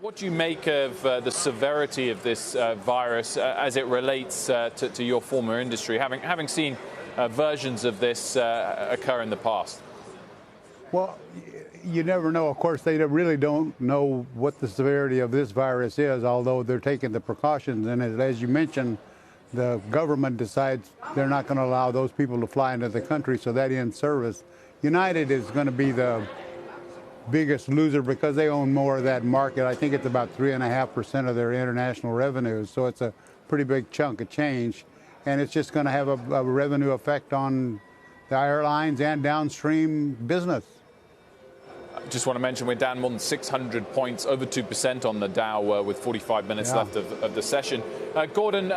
What do you make of the severity of this virus as it relates to your former industry, having seen versions of this occur in the past? Well, you never know. Of course, they really don't know what the severity of this virus is, although they're taking the precautions. And as you mentioned, the government decides they're not going to allow those people to fly into the country, so that ends service. United is going to be the biggest loser because they own more of that market. I think it's about 3.5% of their international revenues, so it's a pretty big chunk of change. And it's just going to have a revenue effect on the airlines and downstream business. I just want to mention we're down more than 600 points, over 2% on the Dow with 45 minutes left of the session. Gordon,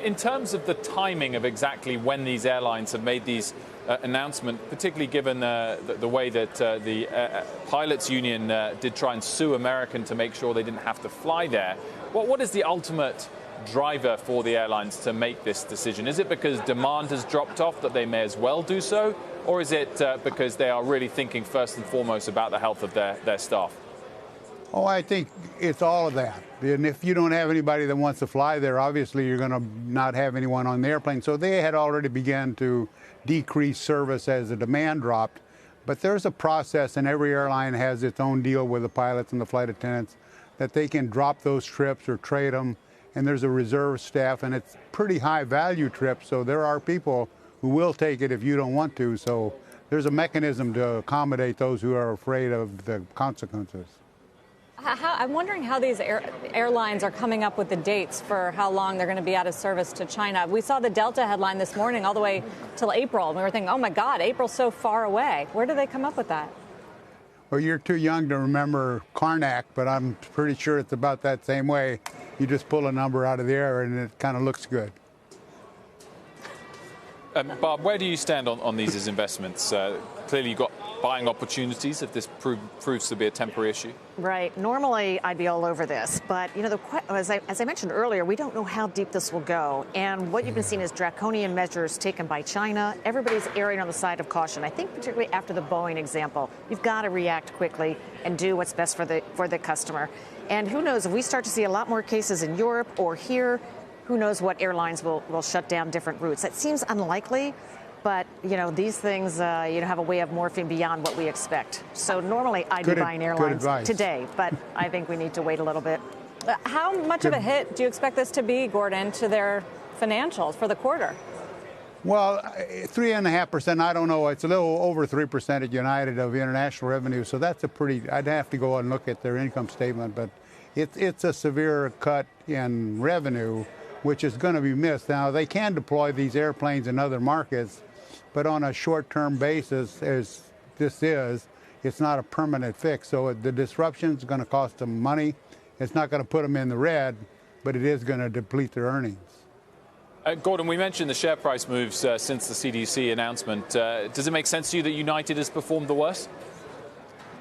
in terms of the timing of exactly when these airlines have made these announcements, particularly given the way that the pilots union did try and sue American to make sure they didn't have to fly there, what is the ultimate driver for the airlines to make this decision? Is it because demand has dropped off that they may as well do so? Or is it because they are really thinking first and foremost about the health of their staff? Oh, I think it's all of that. And if you don't have anybody that wants to fly there, obviously you're going to not have anyone on the airplane. So they had already begun to decrease service as the demand dropped. But there's a process, and every airline has its own deal with the pilots and the flight attendants, that they can drop those trips or trade them. And there's a reserve staff, and it's pretty high value trips. So there are people who will take it if you don't want to. So there's a mechanism to accommodate those who are afraid of the consequences. I'm wondering how these airlines are coming up with the dates for how long they're going to be out of service to China. We saw the Delta headline this morning all the way till April. And we were thinking, oh, my God, April's so far away. Where do they come up with that? Well, you're too young to remember Karnak, but I'm pretty sure it's about that same way. You just pull a number out of the air and it kind of looks good. Bob, where do you stand on these as investments? Clearly, you've got buying opportunities if this proves to be a temporary issue. Right. Normally, I'd be all over this. But, you know, as I mentioned earlier, we don't know how deep this will go. And what you've been seeing is draconian measures taken by China. Everybody's erring on the side of caution. I think particularly after the Boeing example, you've got to react quickly and do what's best for the customer. And who knows, if we start to see a lot more cases in Europe or here, who knows what airlines will shut down different routes. That seems unlikely, but, you know, these things, have a way of morphing beyond what we expect. So normally I'd be buying airlines today, but I think we need to wait a little bit. How much of a hit do you expect this to be, Gordon, to their financials for the quarter? Well, 3.5%, I don't know. It's a little over 3% at United of international revenue. So that's a pretty, I'd have to go and look at their income statement, but it's a severe cut in revenue, which is going to be missed. Now, they can deploy these airplanes in other markets, but on a short-term basis, as this is, it's not a permanent fix. So the disruption is going to cost them money. It's not going to put them in the red, but it is going to deplete their earnings. Gordon, we mentioned the share price moves since the CDC announcement. Does it make sense to you that United has performed the worst?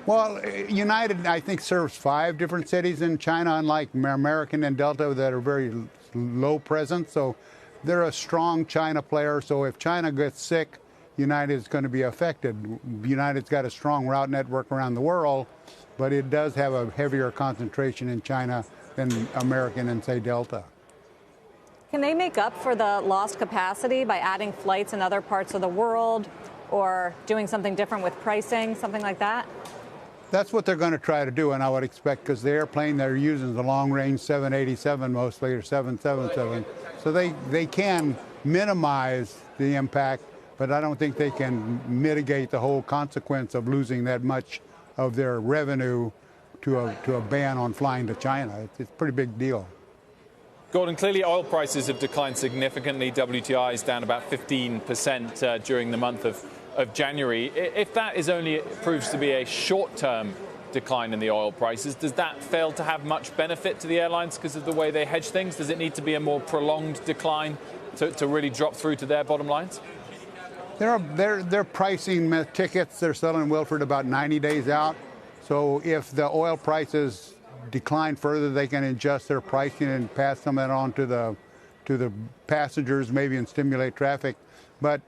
Well, United, I think, serves 5 different cities in China, unlike American and Delta that are very low presence. So they're a strong China player. So if China gets sick, United is going to be affected. United's got a strong route network around the world, but it does have a heavier concentration in China than American and, say, Delta. Can they make up for the lost capacity by adding flights in other parts of the world or doing something different with pricing, something like that? That's what they're going to try to do, and I would expect, because the airplane they're using is the long-range 787 mostly, or 777. So they can minimize the impact, but I don't think they can mitigate the whole consequence of losing that much of their revenue to a ban on flying to China. It's a pretty big deal. Gordon, clearly oil prices have declined significantly. WTI is down about 15% during the month of January. If that proves to be a short-term decline in the oil prices, does that fail to have much benefit to the airlines because of the way they hedge things? Does it need to be a more prolonged decline to really drop through to their bottom lines? They're pricing tickets. They're selling Wilford about 90 days out. So if the oil prices decline further, they can adjust their pricing and pass some of that on to the passengers, maybe, and stimulate traffic. But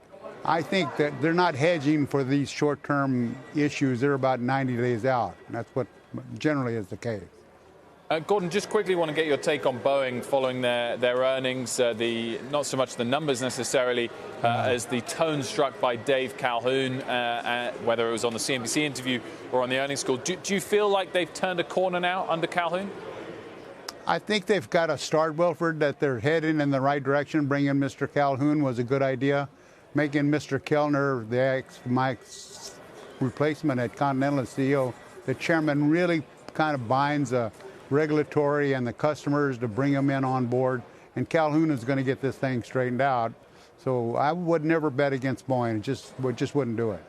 I think that they're not hedging for these short-term issues. They're about 90 days out. And that's what generally is the case. Gordon, just quickly want to get your take on Boeing following their earnings, not so much the numbers necessarily as the tone struck by Dave Calhoun, whether it was on the CNBC interview or on the earnings call. Do you feel like they've turned a corner now under Calhoun? I think they've got a start, Wilford, that they're heading in the right direction. Bringing Mr. Calhoun was a good idea. Making Mr. Kellner, my replacement at Continental CEO, the chairman, really kind of binds the regulatory and the customers to bring them in on board. And Calhoun is going to get this thing straightened out. So I would never bet against Boeing. Just wouldn't do it.